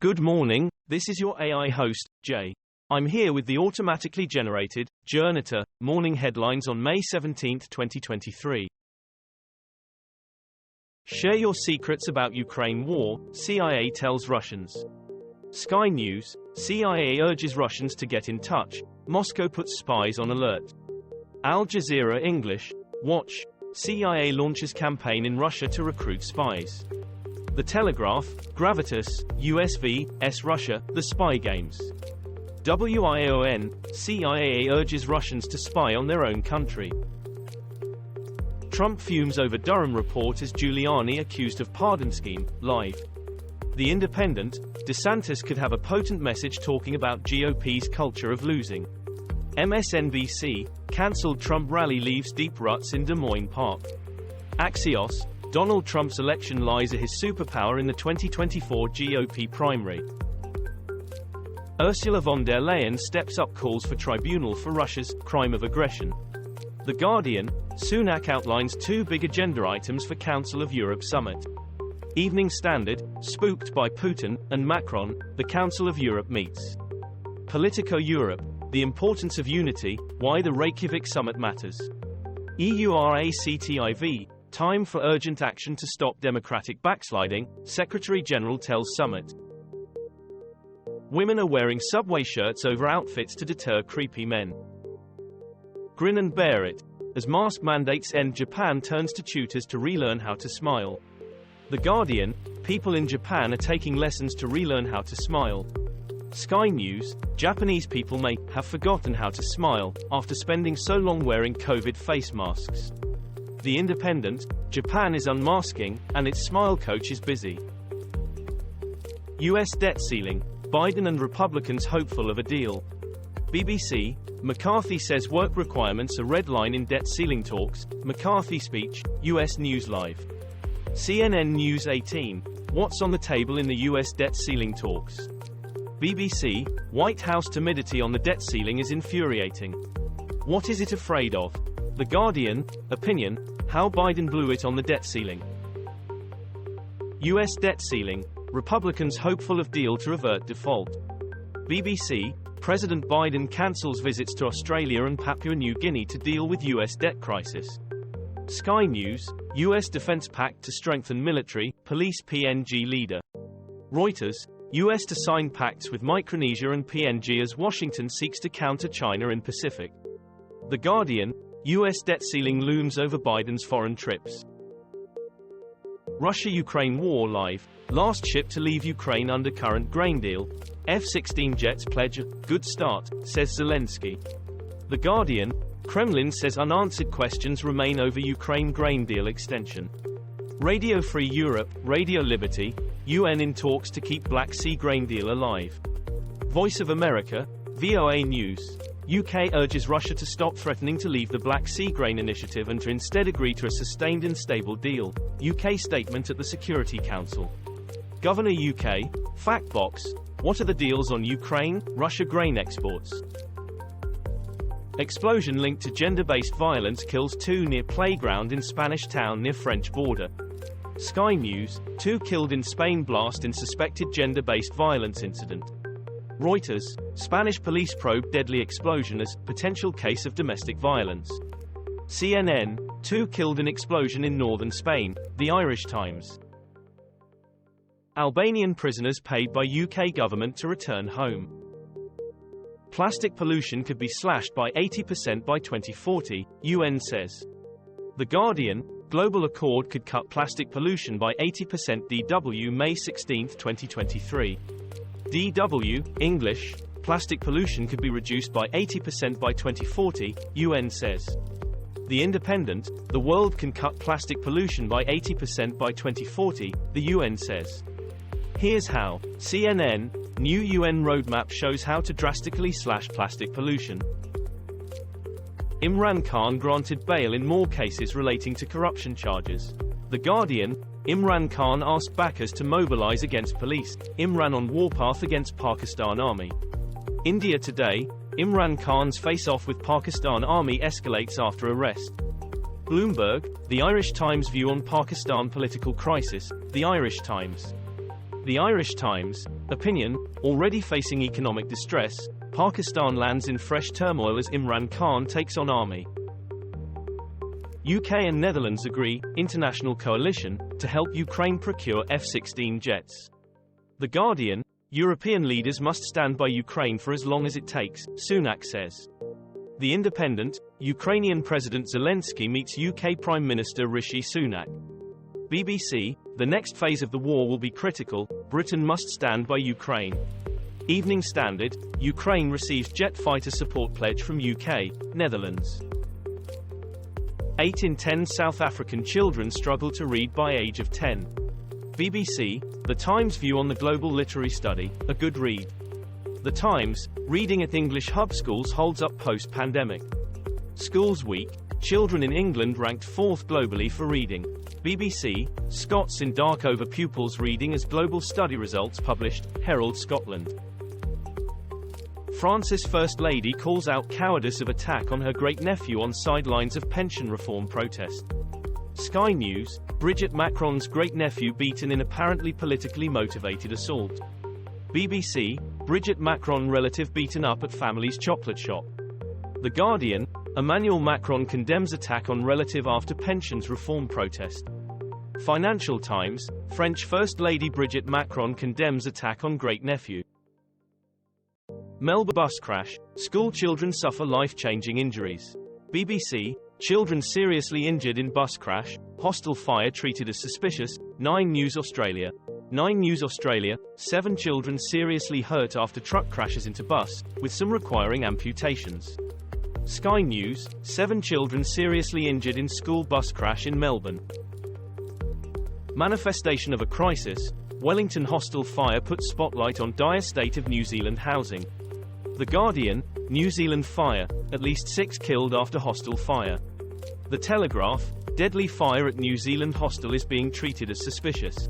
Good morning, this is your AI host, Jay. I'm here with the automatically generated, Journato, morning headlines on May 17, 2023. Share your secrets about Ukraine war, CIA tells Russians. Sky News, CIA urges Russians to get in touch, Moscow puts spies on alert. Al Jazeera English, watch, CIA launches campaign in Russia to recruit spies. The Telegraph, Gravitas, US vs. Russia, the spy games. WION, CIA urges Russians to spy on their own country. Trump fumes over Durham report as Giuliani accused of pardon scheme, live. The Independent, DeSantis could have a potent message talking about GOP's culture of losing. MSNBC, cancelled Trump rally leaves deep ruts in Des Moines Park. Axios, Donald Trump's election lies are his superpower in the 2024 GOP primary. Ursula von der Leyen steps up calls for tribunal for Russia's crime of aggression. The Guardian, Sunak outlines two big agenda items for Council of Europe summit. Evening Standard, spooked by Putin and Macron, the Council of Europe meets. Politico Europe, the importance of unity, why the Reykjavik summit matters. EURACTIV, time for urgent action to stop democratic backsliding, Secretary-General tells summit. Women are wearing subway shirts over outfits to deter creepy men. Grin and bear it. As mask mandates end, Japan turns to tutors to relearn how to smile. The Guardian, people in Japan are taking lessons to relearn how to smile. Sky News, Japanese people may have forgotten how to smile after spending so long wearing COVID face masks. The Independent, Japan is unmasking, and its smile coach is busy. US debt ceiling, Biden and Republicans hopeful of a deal. BBC, McCarthy says work requirements are red line in debt ceiling talks, McCarthy speech, US News Live. CNN News 18, what's on the table in the US debt ceiling talks? BBC, White House timidity on the debt ceiling is infuriating. What is it afraid of? The Guardian, opinion, how Biden blew it on the debt ceiling. US debt ceiling, Republicans hopeful of deal to avert default. BBC, President Biden cancels visits to Australia and Papua New Guinea to deal with US debt crisis. Sky News, US defense pact to strengthen military, police PNG leader. Reuters, US to sign pacts with Micronesia and PNG as Washington seeks to counter China in Pacific. The Guardian, US debt ceiling looms over Biden's foreign trips. Russia-Ukraine war live, last ship to leave Ukraine under current grain deal. F-16 jets pledge a good start, says Zelensky. The Guardian, Kremlin says unanswered questions remain over Ukraine grain deal extension. Radio Free Europe, Radio Liberty, UN in talks to keep Black Sea grain deal alive. Voice of America, VOA News, UK urges Russia to stop threatening to leave the Black Sea grain initiative and to instead agree to a sustained and stable deal. UK statement at the Security Council. Governor UK, Factbox, what are the deals on Ukraine, Russia grain exports? Explosion linked to gender-based violence kills two near playground in Spanish town near French border. Sky News, 2 killed in Spain blast in suspected gender-based violence incident. Reuters, Spanish police probe deadly explosion as potential case of domestic violence. CNN, 2 killed in explosion in northern Spain, The Irish Times. Albanian prisoners paid by UK government to return home. Plastic pollution could be slashed by 80% by 2040, UN says. The Guardian, global accord could cut plastic pollution by 80% DW May 16, 2023. DW, English, plastic pollution could be reduced by 80% by 2040, UN says. The Independent, the world can cut plastic pollution by 80% by 2040, the UN says. Here's how. CNN, new UN roadmap shows how to drastically slash plastic pollution. Imran Khan granted bail in more cases relating to corruption charges. The Guardian, Imran Khan asked backers to mobilize against police. Imran on warpath against Pakistan Army. India Today, Imran Khan's face-off with Pakistan Army escalates after arrest. Bloomberg, The Irish Times view on Pakistan political crisis. The Irish Times. The Irish Times, opinion, already facing economic distress, Pakistan lands in fresh turmoil as Imran Khan takes on army. UK and Netherlands agree, international coalition, to help Ukraine procure F-16 jets. The Guardian, European leaders must stand by Ukraine for as long as it takes, Sunak says. The Independent, Ukrainian President Zelensky meets UK Prime Minister Rishi Sunak. BBC, the next phase of the war will be critical, Britain must stand by Ukraine. Evening Standard, Ukraine receives jet fighter support pledge from UK, Netherlands. 8 in 10 South African children struggle to read by age of 10. BBC, The Times view on the global literary study, a good read. The Times, reading at English hub schools holds up post-pandemic. Schools Week, children in England ranked 4th globally for reading. BBC, Scots in dark over pupils reading as global study results published, Herald Scotland. France's First Lady calls out cowardice of attack on her great-nephew on sidelines of pension reform protest. Sky News, Brigitte Macron's great-nephew beaten in apparently politically motivated assault. BBC, Brigitte Macron relative beaten up at family's chocolate shop. The Guardian, Emmanuel Macron condemns attack on relative after pensions reform protest. Financial Times, French First Lady Brigitte Macron condemns attack on great-nephew. Melbourne bus crash, school children suffer life-changing injuries. BBC, children seriously injured in bus crash, hostel fire treated as suspicious, 9 News Australia. 9 News Australia, 7 children seriously hurt after truck crashes into bus, with some requiring amputations. Sky News, 7 children seriously injured in school bus crash in Melbourne. Manifestation of a crisis, Wellington hostel fire puts spotlight on dire state of New Zealand housing. The Guardian, New Zealand fire, at least 6 killed after hostel fire. The Telegraph, deadly fire at New Zealand hostel is being treated as suspicious.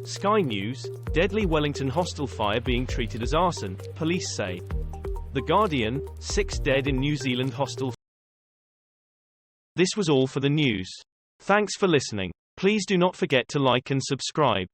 Sky News, deadly Wellington hostel fire being treated as arson, police say. The Guardian, 6 dead in New Zealand hostel. This was all for the news. Thanks for listening. Please do not forget to like and subscribe.